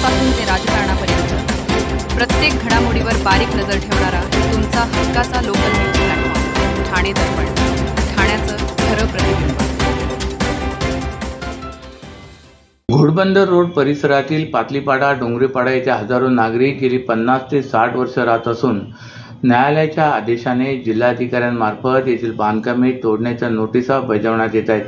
राजकारण्यांपासून ते राजकारणापर्यंत प्रत्येक घडामोडीवर बारीक नजर ठेवणारा तुमचा हक्काचा लोकल न्यूज प्लॅटफॉर्म ठाणे दर्पण, ठाण्याचं खरं प्रतिबिंब। घोडबंदर रोड परिसरातील पातलीपाडा, डोंगरेपाडा येथे हजारो नागरिक गेली 50 ते 60 वर्ष राहत असून न्यायालयाच्या आदेशाने जिल्हाधिकाऱ्यांमार्फत येथील बांधकामे तोडण्याच्या नोटिसा बजावण्यात येत आहेत।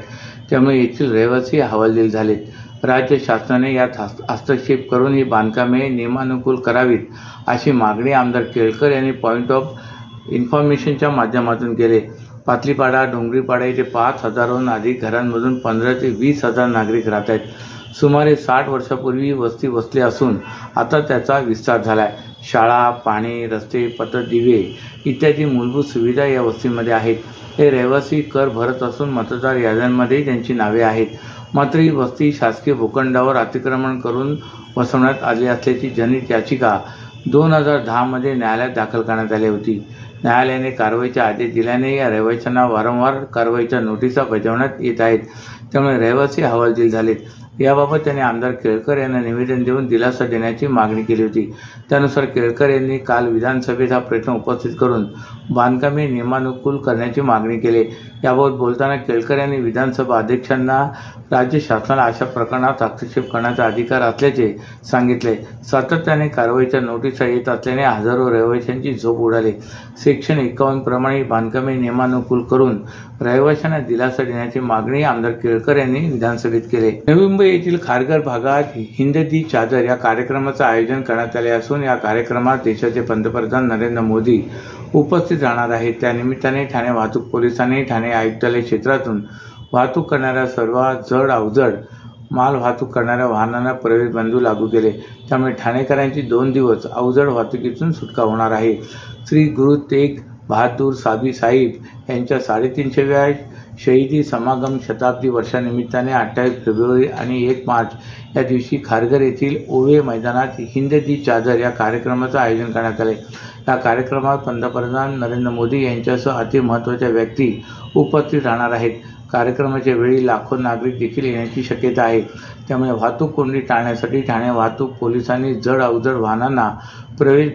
त्यामुळे येथील रहिवासी हवालदिल झालेत। राज्य शासनाने यात हस्तक्षेप करून ही बांधकामे नियमानुकूल करावीत अशी मागणी आमदार केळकर यांनी पॉइंट ऑफ इन्फॉर्मेशनच्या माध्यमातून केली। पातलीपाडा, डोंगरीपाडा येथे 5,000हून अधिक घरांमधून 15 ते 20,000 नागरिक राहत आहेत। सुमारे 60 वर्षापूर्वी वस्ती वसली असून आता त्याचा विस्तार झाला आहे। शाळा, पाणी, रस्ते, पथदिवे इत्यादी मूलभूत सुविधा या वस्तीमध्ये आहेत। हे रहिवासी कर भरत असून मतदार याद्यांमध्ये त्यांची नावे आहेत। मात्र ही वस्ती शासकीय भूखंडावर अतिक्रमण करून वसवण्यात आली असल्याची जनहित याचिका 2010 मध्ये न्यायालयात दाखल करण्यात आली होती। न्यायालयाने कारवाईचे आदेश दिल्याने या रहिवाशांना वारंवार कारवाईच्या नोटिसा बजावण्यात येत आहेत। त्यामुळे रहिवासी हवालदिल झालेत। याबाबत त्यांनी आमदार केळकर यांना निवेदन देऊन दिलासा देण्याची मागणी केली होती। त्यानुसार केळकर यांनी काल विधानसभेत हा प्रश्न उपस्थित करून बांधकामे नियमानुकूल करण्याची मागणी केली। याबाबत बोलताना केळकर यांनी विधानसभा अध्यक्षांना राज्य शासनाला अशा प्रकरणात हस्तक्षेप करण्याचा अधिकार असल्याचे सांगितले। सातत्याने कारवाईच्या नोटिसा येत असल्याने हजारो रहिवाशांची झोप उडाली। सेक्शन 51 प्रमाणे बांधकामे नियमानुकूल करून रहिवाशांना दिलासा देण्याची मागणी आमदार केळकर यांनी विधानसभेत केली। नवी मुंबई येथील खारघर भागात हिंद दी चादर या कार्यक्रमाचे आयोजन करण्यात आले असून या कार्यक्रमात देशाचे पंतप्रधान नरेंद्र मोदी उपस्थित राहणार आहेत। त्यानिमित्ताने ठाणे वाहतूक पोलिसांनी ठाणे आयुक्तालय क्षेत्रातून वाहतूक करणाऱ्या सर्वात जड अवजड माल वाहतूक करणाऱ्या वाहनांना प्रवेश बंदी लागू केले। त्यामुळे ठाणेकरांची 2 दिवस अवजड वाहतुकीतून सुटका होणार आहे। श्री गुरु तेग बहादूर साबी साहिब यांच्या 350व्या शहीदी समागम शताब्दी वर्षानिमित्ताने 28 फेब्रुवारी आणि 1 मार्च या दिवशी खारघर येथील ओवे मैदानात हिंद दी चादर या कार्यक्रमाचे आयोजन करण्यात आले। या कार्यक्रमात पंतप्रधान नरेंद्र मोदी यांच्यासह अति महत्त्वाच्या व्यक्ती उपस्थित राहणार आहेत। कार्यक्रमाच्या वेळी लाखो नागरिक देखील येण्याची शक्यता आहे। त्यामुळे वाहतूक कोंडी टाळण्यासाठी ठाणे वाहतूक पोलिसांनी जड अवजड वाहनांना प्रवेश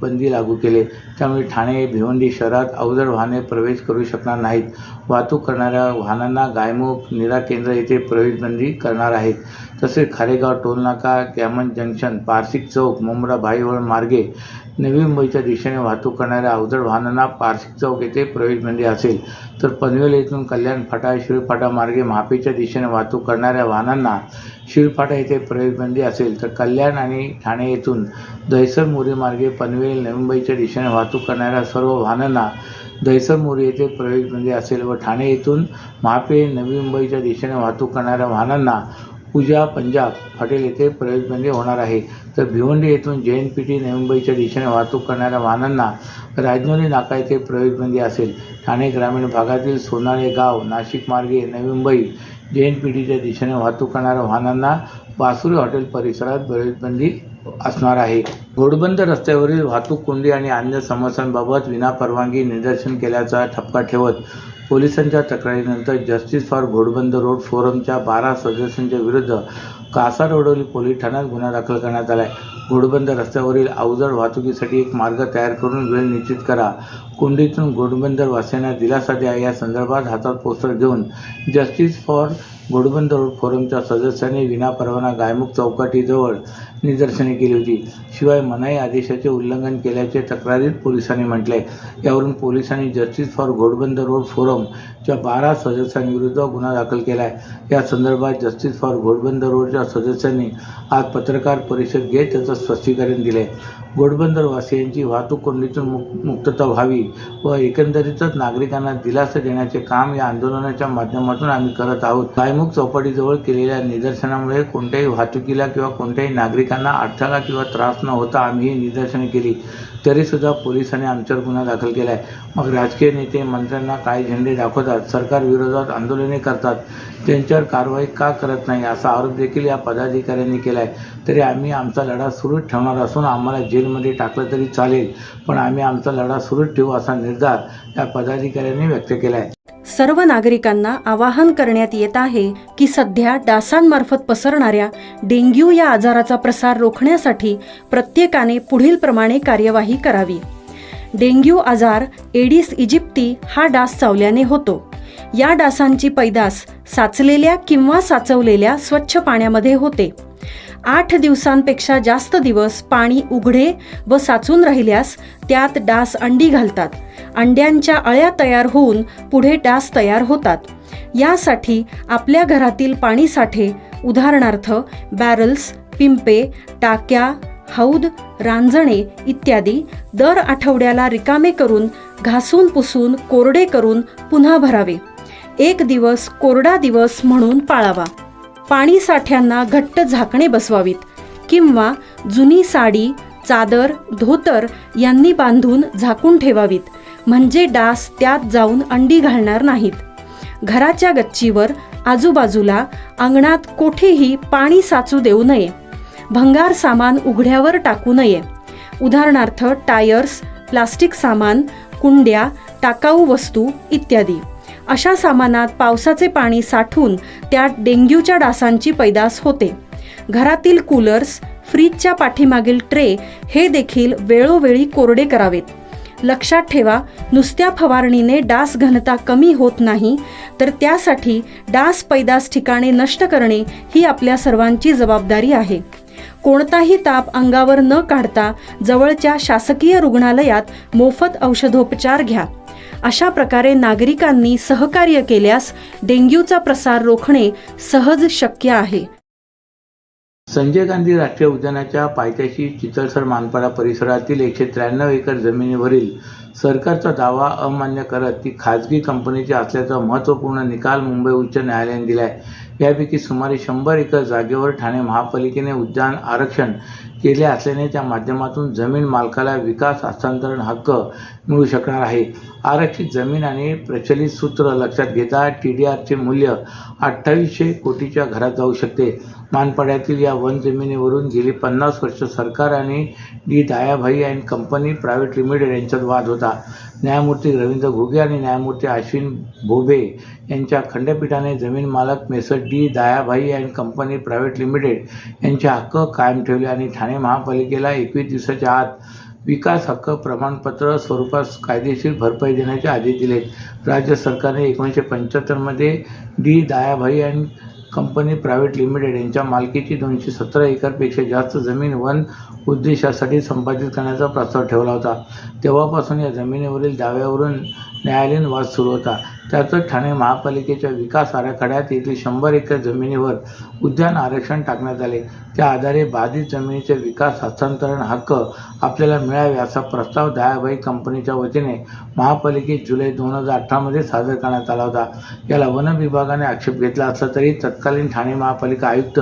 बंदी लागू केले। त्यामुळे ठाणे भिवंडी शहरात अवजड वाहने प्रवेश करू शकणार नाहीत। वाहतूक करणाऱ्या वाहनांना गायमुख नीरा केंद्र येथे प्रवेश बंदी करणार आहेत। तसेच खारेगाव टोलनाका, कॅमन जंक्शन, पारसिक चौक, मुंब्रा भाईवळ मार्गे नवी मुंबईच्या दिशेने वाहतूक करणाऱ्या अवजड वाहनांना पारसिक चौक येथे प्रवेश बंदी असेल। तर पनवेल येथून कल्याण फाटा, शिळफाटा मार्गे महापेच्या दिशेने वाहतूक करणाऱ्या वाहनांना शिळफाटा येथे प्रवेश बंदी असेल। तर कल्याण आणि ठाणे येथून दहिसर मोरी मार्गे पनवेल नवी मुंबईच्या दिशेने वाहतूक करणाऱ्या सर्व वाहनांना दहिसर मोरी येथे प्रवेश बंदी असेल व ठाणे येथून महापे नवी मुंबईच्या दिशेने वाहतूक करणाऱ्या वाहनांना पूजा पंजाब हॉटेल येथे प्रवेशबंदी होणार आहे। तर भिवंडी येथून JNPT नवी मुंबईच्या दिशेने वाहतूक करणाऱ्या वाहनांना राजनोली नाका येथे प्रवेशबंदी असेल। ठाणे ग्रामीण भागातील सोनाळे गाव, नाशिक मार्गे नवी मुंबई JNPTच्या दिशेने वाहतूक करणाऱ्या वाहनांना बासुरी हॉटेल परिसरात प्रवेशबंदी असणार आहे। घोडबंदर रस्त्यावरील वाहतूक कोंडी आणि अन्य समस्यांबाबत विनापरवानगी निदर्शन केल्याचा ठपका ठेवत पोलिसांच्या तक्रारीनंतर जस्टिस फॉर घोडबंदर रोड फोरमच्या 12 सदस्यांच्या विरुद्ध कासारवडोली पोलीस ठाण्यात गुन्हा दाखल करण्यात आला आहे। घोडबंदर रस्त्यावरील अवजड वाहतुकीसाठी एक मार्ग तयार करून वेळ निश्चित करा, कोंडीतून घोडबंदर वासियांना दिलासा द्या या संदर्भात हातात पोस्टर घेऊन जस्टिस फॉर घोडबंदर रोड फोरमच्या सदस्यांनी विनापरवाना गायमुख चौकाटीजवळ निदर्शने केली होती। शिवाय मनाई आदेशाचे उल्लंघन केल्याचे तक्रारीत पोलिसांनी म्हटले। यावरून पोलिसांनी जस्टिस फॉर घोडबंदर रोड फोरमच्या 12 सदस्यांविरुद्ध गुन्हा दाखल केला आहे। या संदर्भात जस्टिस फॉर घोडबंदर रोडच्या सदस्यांनी आज पत्रकार परिषद घेत त्याचं स्पष्टीकरण दिले। घोडबंदर वासियांची वाहतूक कोंडीतून मुक्तता व्हावी व एकंदरीतच नागरिकांना दिलासा देण्याचे काम या आंदोलनाच्या माध्यमातून आम्ही करत आहोत। गायमुख चौपाटीजवळ केलेल्या निदर्शनामुळे कोणत्याही वाहतुकीला किंवा कोणत्याही नागरिकांना अडथळा किंवा त्रास न होता आम्ही ही निदर्शने केली, तरीसुद्धा पोलिसांनी आमच्यावर गुन्हा दाखल केला आहे। मग राजकीय नेते मंत्र्यांना काय झेंडे दाखवतात, सरकार विरोधात आंदोलने करतात, त्यांच्यावर कारवाई का करत नाही असा आरोप देखील या पदाधिकाऱ्यांनी केला आहे। तरी आम्ही आमचा लढा सुरूच ठेवणार असून आम्हाला जेलमध्ये टाकलं तरी चालेल, पण आम्ही आमचा लढा सुरूच ठेवू असा निर्धार या पदाधिकाऱ्यांनी व्यक्त केला आहे। सर्व नागरिकांना आवाहन करण्यात येत आहे की सध्या डासांमार्फत पसरणाऱ्या डेंग्यू या आजाराचा प्रसार रोखण्यासाठी प्रत्येकाने पुढील प्रमाणे कार्यवाही करावी. डेंग्यू आजार एडिस इजिप्ती हा डास चावल्याने होतो. या डासांची पैदास साचलेल्या किंवा साचवलेल्या स्वच्छ पाण्यामध्ये होते. 8 दिवसांपेक्षा जास्त दिवस पाणी उघडे व साचून राहिल्यास त्यात डास अंडी घालतात. अंड्यांच्या अळ्या तयार होऊन पुढे डास तयार होतात. यासाठी आपल्या घरातील पाणी साठे उदाहरणार्थ बॅरल्स, पिंपे, टाक्या, हौद, रांजणे इत्यादी दर आठवड्याला रिकामे करून घासून पुसून कोरडे करून पुन्हा भरावे. 1 दिवस कोरडा दिवस म्हणून पाळावा. पाणी साठ्यांना घट्ट झाकणे बसवावीत किंवा जुनी साडी, चादर, धोतर यांनी बांधून झाकून ठेवावीत, म्हणजे डास त्यात जाऊन अंडी घालणार नाहीत. घराच्या गच्चीवर, आजूबाजूला, अंगणात कोठेही पाणी साचू देऊ नये. भंगार सामान उघड्यावर टाकू नये. उदाहरणार्थ टायर्स, प्लास्टिक सामान, कुंड्या, टाकाऊ वस्तू इत्यादी. अशा सामानात पावसाचे पाणी साठून त्यात डेंग्यूच्या डासांची पैदास होते. घरातील कूलर्स, फ्रीजच्या पाठीमागील ट्रे हे देखील वेळोवेळी कोरडे करावेत. लक्षात ठेवा, नुसत्या फवारणीने डास घनता कमी होत नाही, तर त्यासाठी डास पैदास ठिकाणे नष्ट करणे ही आपल्या सर्वांची जबाबदारी आहे. कोणताही ताप अंगावर न काढता जवळच्या शासकीय रुग्णालयात मोफत औषधोपचार घ्या. अशा प्रकारे नागरिकांनी सहकार्य केल्यास डेंग्यूचा प्रसार रोखणे सहज शक्य आहे. संजय गांधी राष्ट्रीय उद्यानाच्या पायथ्याशी चितळसर मानपाडा परिसरातील 193 एकर जमिनीवरील सरकारचा दावा अमान्य करत ती खाजगी कंपनीची असल्याचा महत्त्वपूर्ण निकाल मुंबई उच्च न्यायालयाने दिला आहे. यापैकी सुमारे 100 एकर जागेवर ठाणे महापालिकेने उद्यान आरक्षण केले असल्याने त्या माध्यमातून जमीन मालकाला विकास हस्तांतरण हक्क मिळू शकणार आहे. आरक्षित जमीन आणि प्रचलित सूत्र लक्षात घेता TDRचे मूल्य 2800 कोटीच्या घरात जाऊ शकते. मानपाड्यातील या वन जमिनीवरून गेली 50 वर्ष सरकार आणि D Dayabhai and company private limited यांच्यात वाद होता. न्यायमूर्ती रवींद्र घुगे आणि न्यायमूर्ती अश्विन भोबे यांच्या खंडपीठाने जमीन मालक messrs D Dayabhai and company private limited यांचे हक्क कायम ठेवले आणि ठाणे महापालिकेला 21 दिवसाच्या आत विकास हक्क प्रमाणपत्र स्वरूपात कायदेशीर भरपाई देण्याचे आदेश दिले. राज्य सरकारने 1975 मध्ये D Dayabhai and company private limited यांच्या मालकीची 217 एकरपेक्षा जास्त जमीन वन उद्देशासाठी संपादित करण्याचा प्रस्ताव ठेवला होता. तेव्हापासून या जमिनीवरील दाव्यावरून न्यायालयीन वाद सुरू होता. त्यातच ठाणे महापालिकेच्या विकास आराखड्यात येथील 100 एकर जमिनीवर उद्यान आरक्षण टाकण्यात आले. त्या आधारे बाधित जमिनीचे विकास हस्तांतरण हक्क आपल्याला मिळावे असा प्रस्ताव दायाभाई कंपनीच्या वतीने महापालिकेत जुलै 2018 मध्ये सादर करण्यात आला होता. याला वन विभागाने आक्षेप घेतला असला तरी तत्कालीन ठाणे महापालिका आयुक्त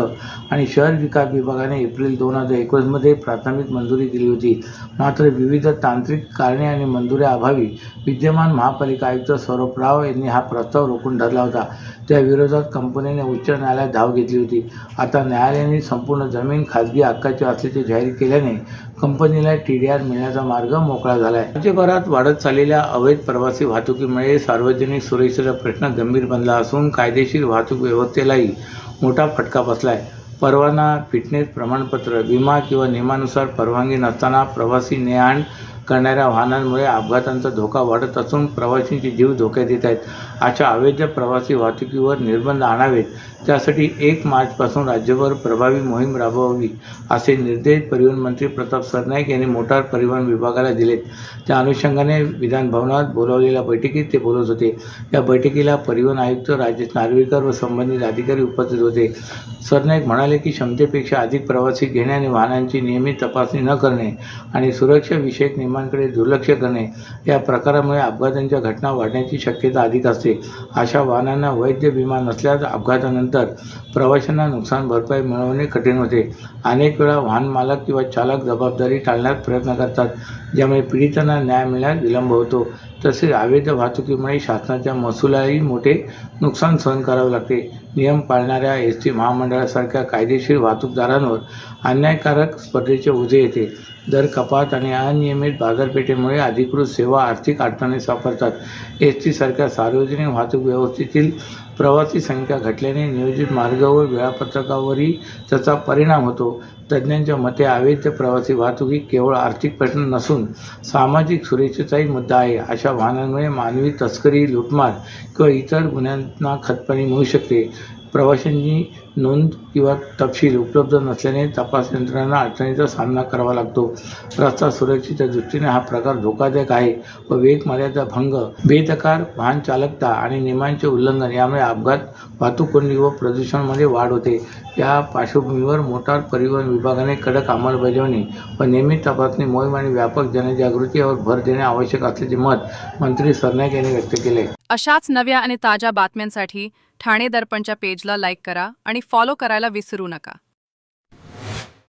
आणि शहर विकास विभागाने एप्रिल 2019 मध्ये प्राथमिक मंजुरी दिली होती. मात्र विविध तांत्रिक कारणे आणि मंजुरी अभावी विद्यमान महापालिका आयुक्त सौरभ राव यांनी हा प्रस्ताव रोखून धरला होता. त्या विरोधात कंपनीने उच्च न्यायालयात धाव घेतली होती. आता न्यायालयाने संपूर्ण जमीन खाजगी हक्काची असल्याचे जाहीर केल्याने कंपनीला TDR मिळण्याचा मार्ग मोकळा झाला आहे. राज्यभरात वाढत चाललेल्या अवैध प्रवासी वाहतुकीमुळे सार्वजनिक सुरक्षेचा प्रश्न गंभीर बनला असून कायदेशीर वाहतूक व्यवस्थेलाही मोठा फटका बसला आहे. परवाना, फिटनेस प्रमाणपत्र, विमा किंवा नियमानुसार परवानगी नसताना प्रवासी ने-आण करणाऱ्या वाहनांमुळे अपघातांचा धोका वाढत असून प्रवाशांचे जीव धोक्यात येत आहेत. अशा अवैध प्रवासी वाहतुकीवर निर्बंध आणावेत, त्यासाठी 1 मार्चपासून राज्यभर प्रभावी मोहीम राबवावी असे निर्देश परिवहन मंत्री प्रताप सरनाईक यांनी मोटार परिवहन विभागाला दिलेत. त्या अनुषंगाने विधानभवनात बोलावलेल्या बैठकीत ते बोलत होते. या बैठकीला परिवहन आयुक्त राजेश नार्वेकर व संबंधित अधिकारी उपस्थित होते. सरनाईक म्हणाले की क्षमतेपेक्षा अधिक प्रवासी घेणे आणि वाहनांची नियमित तपासणी न करणे आणि सुरक्षा विषयक नियमांकडे दुर्लक्ष करणे या प्रकारामुळे अपघातांच्या घटना वाढण्याची शक्यता अधिक असते. अशा वाहनांना वैध विमा नसल्यास अपघातानंतर प्रवाशांना नुकसान भरपाई मिळवणे कठीण होते. अनेक वेळा वाहन मालक किंवा चालक जबाबदारी टाळण्याचा प्रयत्न करतात. ज्यामुळे पीडितांना न्याय मिळण्यास विलंब होतो. तसेच अवैध वाहतुकीमुळे शासनाच्या महसुलालाही मोठे नुकसान सहन करावे लागते. नियम पाळणाऱ्या एस टी महामंडळासारख्या कायदेशीर वाहतूकदारांवर अन्यायकारक स्पर्धेचे ओझे येते. दर कपात आणि अनियमित बाजारपेठेमुळे अधिकृत सेवा आर्थिक अडचणी सापडतात. एस टी सारख्या सार्वजनिक वाहतूक व्यवस्थेतील प्रवासी संख्या घटल्याने नियोजित मार्ग व वेळापत्रकावरही त्याचा परिणाम होतो. तज्ज्ञांच्या मते अवैध प्रवासी वाहतूक ही केवळ आर्थिक प्रश्न नसून सामाजिक सुरक्षेचाही मुद्दा आहे. अशा वाहनांमुळे मानवी तस्करी, लूटमार किंवा इतर गुन्ह्यांना खतपाणी मिळू शकते. प्रवाशांची नोंद किंवा तपशील उपलब्ध नसल्याने तपास यंत्रणांना अडचणीचा सामना करावा लागतो. रस्ता सुरक्षेच्या दृष्टीने हा प्रकार धोकादायक आहे व वेग मर्यादा भंग, बेदरकार वाहन चालकता आणि नियमांचे उल्लंघन यामुळे अपघात, वाहतूक कोंडी व प्रदूषणामध्ये वाढ होते. या पार्श्वभूमीवर मोटार परिवहन विभागाने कडक अंमलबजावणी व नियमित तपासणी मोहीम आणि व्यापक जनजागृती यावर भर देणे आवश्यक असल्याचे मत मंत्री सरनाईक यांनी व्यक्त केले. अशाच नव्या आणि ताज्या बातम्यांसाठी ठाणे दर्पणच्या पेजला लाईक करा आणि फॉलो करायला विसरू नका.